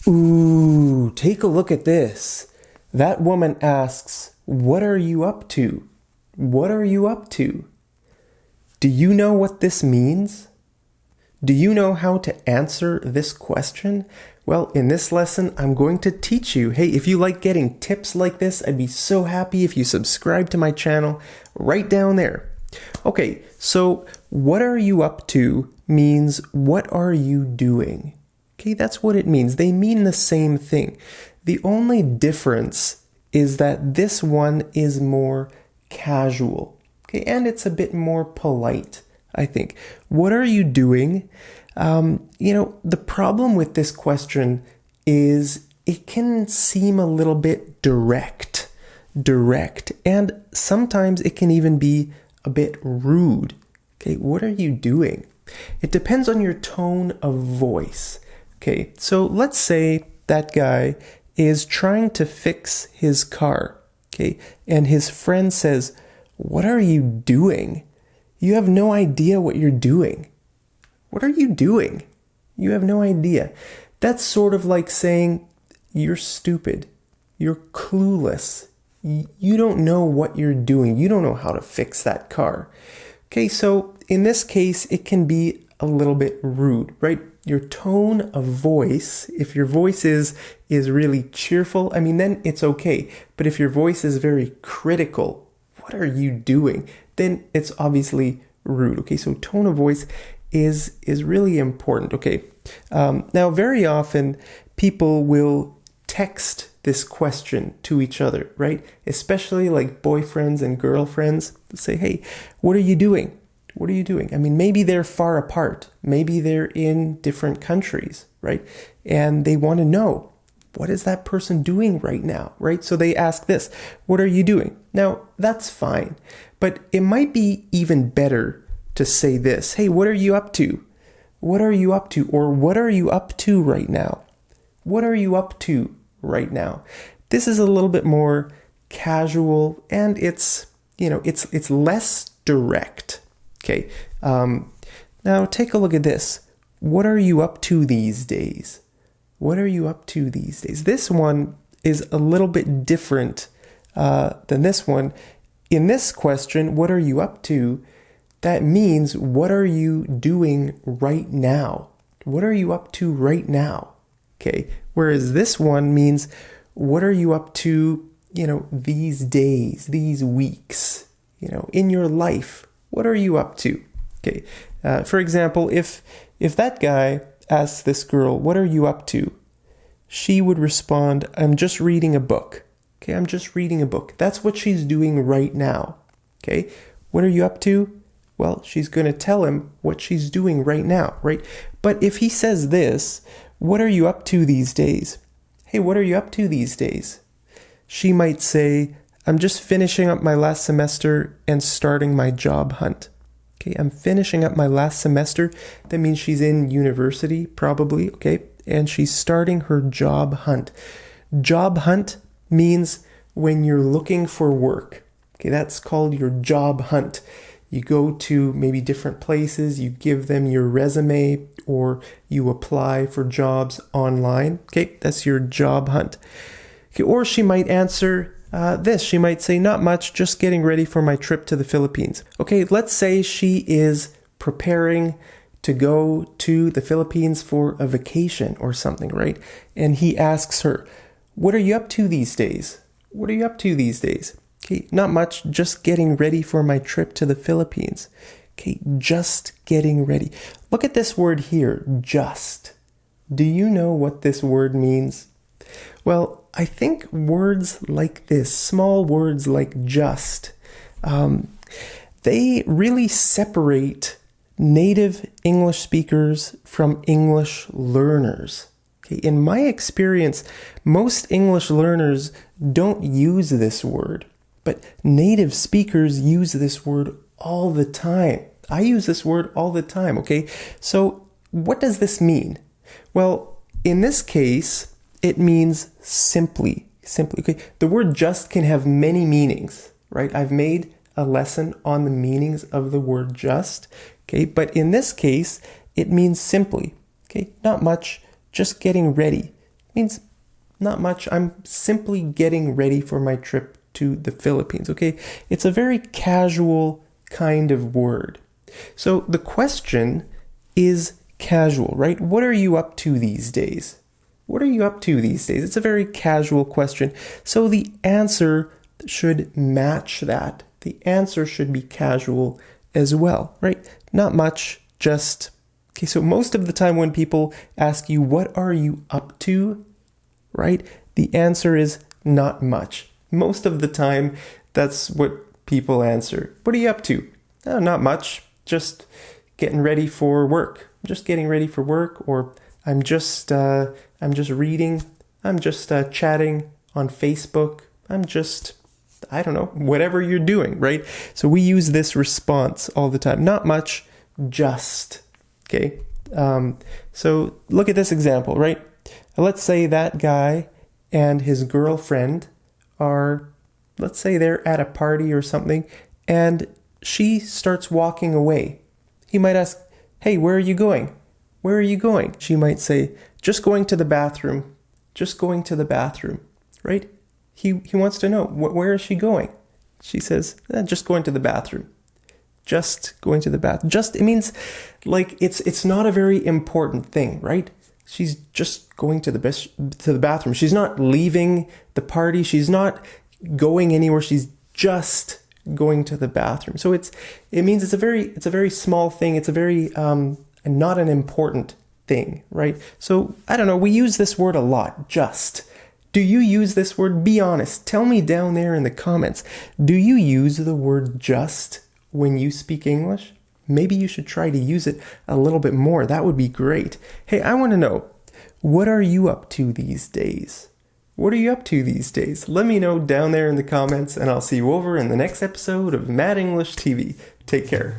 Ooh, take a look at this. That woman asks, "What are you up to? What are you up to?" Do you know what this means? Do you know how to answer this question? Well, in this lesson, I'm going to teach you. Hey, if you like getting tips like this, I'd be so happy if you subscribe to my channel right down there. Okay, so what are you up to means what are you doing? Okay, that's what it means. They mean the same thing. The only difference is that this one is more casual. Okay, and it's a bit more polite, I think. What are you doing? The problem with this question is it can seem a little bit direct, and sometimes it can even be a bit rude. Okay, what are you doing? It depends on your tone of voice. Okay, so let's say that guy is trying to fix his car, okay, and his friend says, "What are you doing? You have no idea what you're doing. What are you doing? You have no idea." That's sort of like saying, "You're stupid. You're clueless. You don't know what you're doing. You don't know how to fix that car." Okay, so in this case, it can be a little bit rude, right? Your tone of voice, if your voice is really cheerful, then it's okay. But if your voice is very critical, "What are you doing?" then it's obviously rude. Okay, so tone of voice is really important. Okay, now very often people will text this question to each other, right? Especially like boyfriends and girlfriends say, "Hey, what are you doing? What are you doing?" Maybe they're far apart. Maybe they're in different countries, right? And they want to know, what is that person doing right now, right? So they ask this, "What are you doing?" Now, that's fine. But it might be even better to say this, "Hey, what are you up to? What are you up to?" Or "What are you up to right now? What are you up to right now?" This is a little bit more casual and it's less direct. Okay, now take a look at this. What are you up to these days? What are you up to these days? This one is a little bit different than this one. In this question, what are you up to? That means, what are you doing right now? What are you up to right now? Okay, whereas this one means, what are you up to, these days, these weeks, in your life? What are you up to? Okay, for example, if that guy asks this girl, "What are you up to?" she would respond, "I'm just reading a book." Okay, I'm just reading a book. That's what she's doing right now. Okay, what are you up to? Well, she's going to tell him what she's doing right now, right? But if he says this, "What are you up to these days?" Hey, what are you up to these days? She might say, "I'm just finishing up my last semester and starting my job hunt." Okay, I'm finishing up my last semester. That means she's in university, probably, okay? And she's starting her job hunt. Job hunt means when you're looking for work. Okay, that's called your job hunt. You go to maybe different places, you give them your resume, or you apply for jobs online. Okay, that's your job hunt. Okay, or she might answer this. She might say, "Not much, just getting ready for my trip to the Philippines." Okay, let's say she is preparing to go to the Philippines for a vacation or something, right? And he asks her, "What are you up to these days? What are you up to these days?" Okay, "Not much, just getting ready for my trip to the Philippines." Okay, just getting ready. Look at this word here, just. Do you know what this word means? Well, I think words like this, small words like just, they really separate native English speakers from English learners. Okay, in my experience, most English learners don't use this word, but native speakers use this word all the time. I use this word all the time, okay? So what does this mean? Well, in this case, it means simply, okay? The word just can have many meanings, right? I've made a lesson on the meanings of the word just, okay? But in this case, it means simply, okay? Not much, just getting ready. means not much. I'm simply getting ready for my trip to the Philippines, okay? It's a very casual kind of word. So the question is casual, right? What are you up to these days? What are you up to these days? It's a very casual question. So the answer should match that. The answer should be casual as well, right? Not much, just... Okay, so most of the time when people ask you, what are you up to, right? The answer is not much. Most of the time, that's what people answer. What are you up to? Oh, not much, just getting ready for work. Just getting ready for work, or I'm just reading, I'm just chatting on Facebook, I don't know, whatever you're doing, right? So we use this response all the time. Not much, just. Okay, so look at this example, right? Let's say that guy and his girlfriend are, let's say they're at a party or something, and she starts walking away. He might ask, hey, where are you going? Where are you going? She might say, just going to the bathroom. Just going to the bathroom, right? He wants to know, where is she going? She says, just going to the bathroom. Just going to the bathroom. Just, it means like it's not a very important thing, right? She's just going to the bathroom. She's not leaving the party. She's not going anywhere. She's just going to the bathroom. So it means it's a very small thing. It's a very not an important thing, right? So I don't know. We use this word a lot. Just. Do you use this word? Be honest. Tell me down there in the comments. Do you use the word just when you speak English? Maybe you should try to use it a little bit more. That would be great. Hey, I want to know, what are you up to these days? What are you up to these days? Let me know down there in the comments, and I'll see you over in the next episode of Mad English TV. Take care.